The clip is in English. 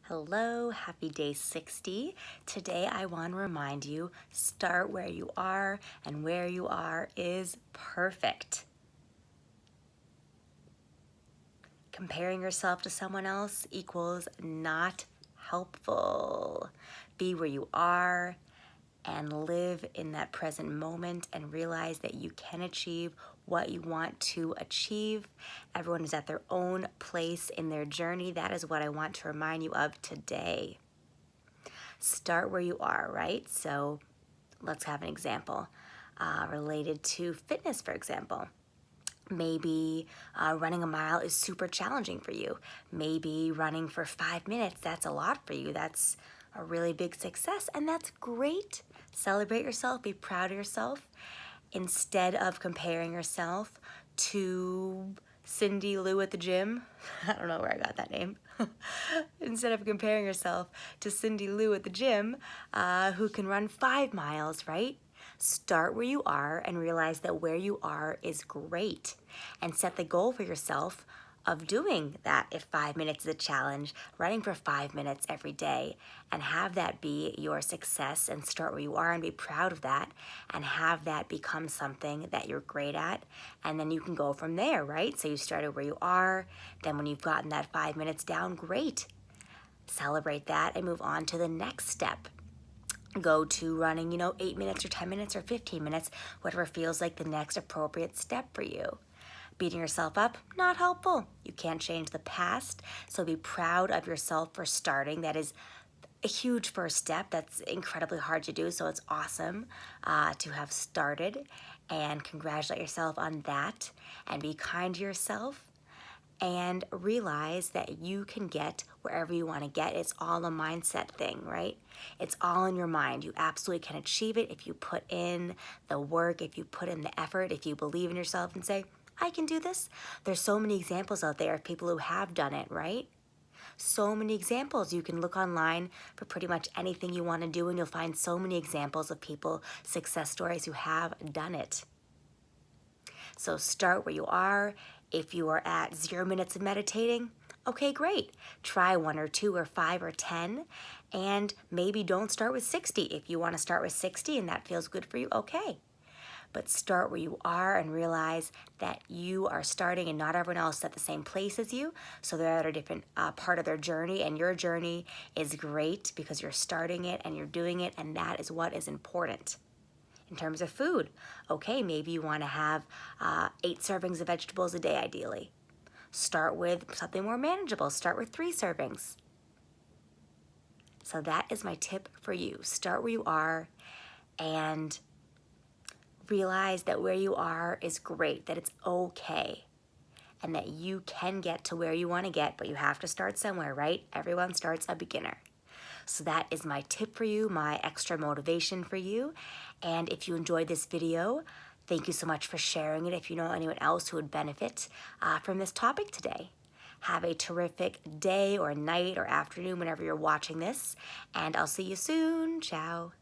Hello, happy day 60. Today I want to remind you, start where you are, and where you are is perfect. Comparing yourself to someone else equals not helpful. Be where you are and live in that present moment and realize that you can achieve what you want to achieve. Everyone is at their own place in their journey. That is what I want to remind you of today. Start where you are, right? So let's have an example related to fitness, for example. Maybe running a mile is super challenging for you. Maybe running for 5 minutes, that's a lot for you. That's a really big success, and that's great. Celebrate yourself, be proud of yourself. Instead of comparing yourself to Cindy Lou at the gym, I don't know where I got that name. Instead of comparing yourself to Cindy Lou at the gym, who can run 5 miles, right? Start where you are and realize that where you are is great. And set the goal for yourself of doing that if 5 minutes is a challenge, running for 5 minutes every day, and have that be your success, and start where you are and be proud of that, and have that become something that you're great at, and then you can go from there, right? So you started where you are, then when you've gotten that 5 minutes down, great. Celebrate that and move on to the next step. Go to running, 8 minutes or 10 minutes or 15 minutes, whatever feels like the next appropriate step for you. Beating yourself up, not helpful. You can't change the past, so be proud of yourself for starting. That is a huge first step. That's incredibly hard to do, so it's awesome to have started, and congratulate yourself on that, and be kind to yourself, and realize that you can get wherever you want to get. It's all a mindset thing, right? It's all in your mind. You absolutely can achieve it if you put in the work, if you put in the effort, if you believe in yourself and say, I can do this. There's so many examples out there of people who have done it, right? So many examples. You can look online for pretty much anything you want to do, and you'll find so many examples of people, success stories who have done it. So start where you are. If you are at 0 minutes of meditating, okay, great. Try 1 or 2 or 5 or 10, and maybe don't start with 60. If you want to start with 60 and that feels good for you, okay. But start where you are and realize that you are starting, and not everyone else is at the same place as you. So they're at a different part of their journey, and your journey is great because you're starting it and you're doing it, and that is what is important. In terms of food, okay, maybe you want to have 8 servings of vegetables a day, ideally. Start with something more manageable. Start with 3 servings. So that is my tip for you. Start where you are and realize that where you are is great, that it's okay, and that you can get to where you want to get, but you have to start somewhere, right? Everyone starts a beginner. So that is my tip for you, my extra motivation for you. And if you enjoyed this video, thank you so much for sharing it if you know anyone else who would benefit from this topic today. Have a terrific day or night or afternoon whenever you're watching this, and I'll see you soon. Ciao.